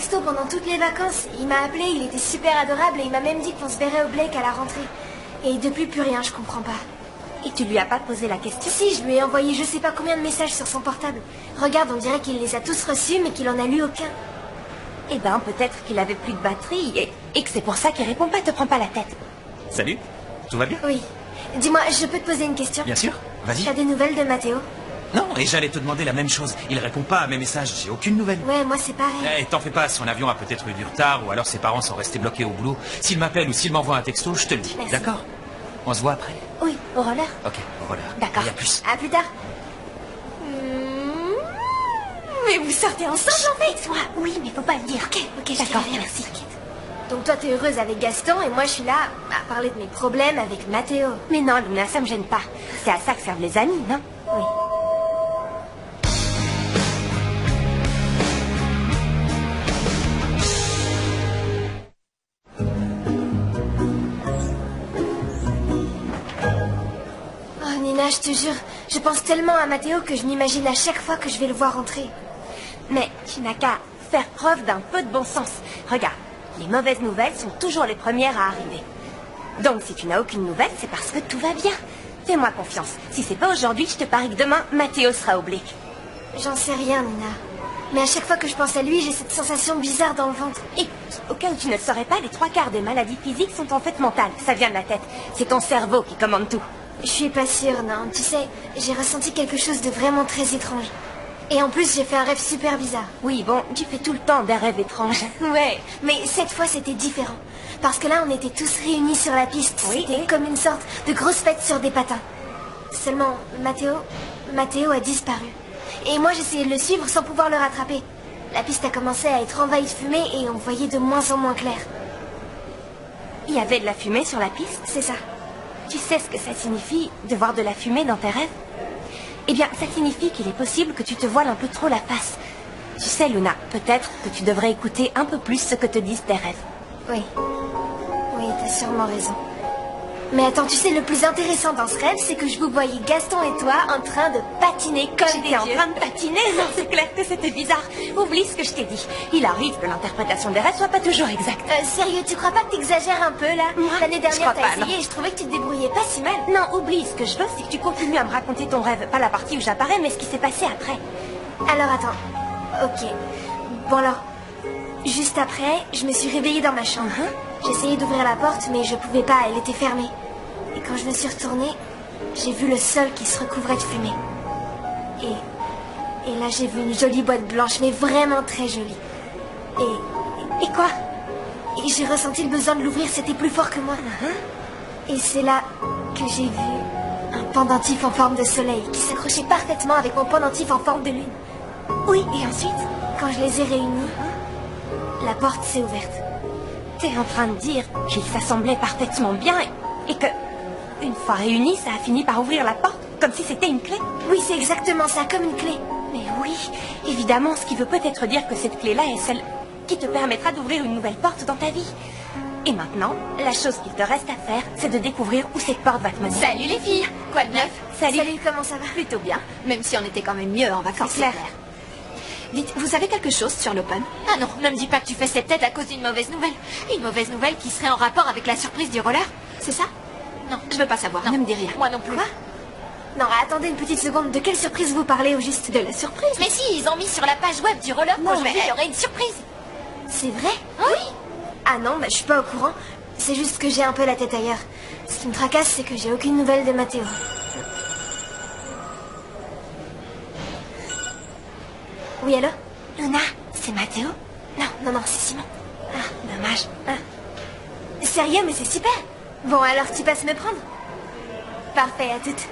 texto pendant toutes les vacances. Il m'a appelé, il était super adorable et il m'a même dit qu'on se verrait au Blake à la rentrée. Et depuis, plus rien, je comprends pas. Et tu lui as pas posé la question? Si, je lui ai envoyé je sais pas combien de messages sur son portable. Regarde, on dirait qu'il les a tous reçus, mais qu'il en a lu aucun. Eh ben, peut-être qu'il avait plus de batterie et que c'est pour ça qu'il répond pas, te prends pas la tête. Salut, tout va bien? Oui. Dis-moi, je peux te poser une question? Bien sûr, vas-y. T'as des nouvelles de Mathéo? Non, et j'allais te demander la même chose. Il répond pas à mes messages, j'ai aucune nouvelle. Ouais, moi c'est pareil. Eh, t'en fais pas, son avion a peut-être eu du retard, ou alors ses parents sont restés bloqués au boulot. S'il m'appelle ou s'il m'envoie un texto, je te le dis. Merci. D'accord? On se voit après? Oui, au roller. Ok, voilà. D'accord. Et à plus. À plus tard. Mais vous sortez ensemble en fait? Toi, oui, mais faut pas le dire. Ok, je D'accord, dirai rien, merci. t'inquiète. Donc toi t'es heureuse avec Gaston et moi je suis là à parler de mes problèmes avec Mathéo. Mais non, Luna, ça me gêne pas. C'est à ça que servent les amis, non? Oui. Oh Nina, je te jure, je pense tellement à Mathéo que je m'imagine à chaque fois que je vais le voir rentrer. Mais tu n'as qu'à faire preuve d'un peu de bon sens. Regarde, les mauvaises nouvelles sont toujours les premières à arriver. Donc si tu n'as aucune nouvelle, c'est parce que tout va bien. Fais-moi confiance. Si c'est pas aujourd'hui, je te parie que demain, Mathéo sera au Blake. J'en sais rien, Nina. Mais à chaque fois que je pense à lui, j'ai cette sensation bizarre dans le ventre. Et au cas où tu ne le saurais pas, les 3/4 des maladies physiques sont en fait mentales. Ça vient de la tête. C'est ton cerveau qui commande tout. Je suis pas sûre, non. Tu sais, j'ai ressenti quelque chose de vraiment très étrange. Et en plus, j'ai fait un rêve super bizarre. Oui, bon, tu fais tout le temps des rêves étranges. Ouais, mais cette fois, c'était différent. Parce que là, on était tous réunis sur la piste. Oui, C'était et comme une sorte de grosse fête sur des patins. Seulement, Mathéo a disparu. Et moi, j'essayais de le suivre sans pouvoir le rattraper. La piste a commencé à être envahie de fumée et on voyait de moins en moins clair. il y avait de la fumée sur la piste. C'est ça. Tu sais ce que ça signifie de voir de la fumée dans tes rêves? Eh bien, ça signifie qu'il est possible que tu te voiles un peu trop la face. Tu sais, Luna, peut-être que tu devrais écouter un peu plus ce que te disent tes rêves. Oui. Oui, t'as sûrement raison. Mais attends, tu sais, le plus intéressant dans ce rêve, c'est que je vous voyais Gaston et toi en train de patiner comme des J'étais en dieux. train de patiner, non, c'est clair que c'était bizarre. Oublie ce que je t'ai dit. Il arrive que l'interprétation des rêves soit pas toujours exacte. Sérieux, tu crois pas que t'exagères un peu, là? Moi, L'année je dernière, crois t'as pas, essayé non. et je trouvais que tu te débrouillais pas si mal. Non, oublie, ce que je veux, c'est que tu continues à me raconter ton rêve. Pas la partie où j'apparais, mais ce qui s'est passé après. Alors, attends. Ok. Bon, alors, juste après, je me suis réveillée dans ma chambre. J'essayais d'ouvrir la porte, mais je pouvais pas, elle était fermée. Et quand je me suis retournée, j'ai vu le sol qui se recouvrait de fumée. Et là, j'ai vu une jolie boîte blanche, mais vraiment très jolie. Et quoi? Et j'ai ressenti le besoin de l'ouvrir, c'était plus fort que moi. Et c'est là que j'ai vu un pendentif en forme de soleil qui s'accrochait parfaitement avec mon pendentif en forme de lune. Oui, et ensuite, quand je les ai réunis, la porte s'est ouverte. T'es en train de dire qu'ils s'assemblaient parfaitement bien et que, une fois réunis, ça a fini par ouvrir la porte comme si c'était une clé? Oui, c'est exactement ça, comme une clé. Mais oui, évidemment, ce qui veut peut-être dire que cette clé-là est celle qui te permettra d'ouvrir une nouvelle porte dans ta vie. Et maintenant, la chose qu'il te reste à faire, c'est de découvrir où cette porte va te mener. Salut les filles. Quoi de neuf? Salut. Salut, comment ça va? Plutôt bien, même si on était quand même mieux en vacances. C'est clair. Dites, vous avez quelque chose sur l'Open? Ah non, ne me dis pas que tu fais cette tête à cause d'une mauvaise nouvelle. Une mauvaise nouvelle qui serait en rapport avec la surprise du roller? C'est ça? Non, je veux pas savoir. Non. Ne me dis rien. Moi non plus. Quoi? Non, attendez une petite seconde. De quelle surprise vous parlez au juste? De la surprise? Mais si, ils ont mis sur la page web du roller Non, qu'aujourd'hui mais- il y aurait une surprise. C'est vrai? Oui. Ah non, bah, je suis pas au courant. C'est juste que j'ai un peu la tête ailleurs. Ce qui me tracasse, c'est que j'ai aucune nouvelle de Mathéo. Oui, allô? Luna, c'est Mathéo? Non, c'est Simon. Dommage. Sérieux, mais c'est super. Bon, alors tu passes me prendre? Parfait, à toutes.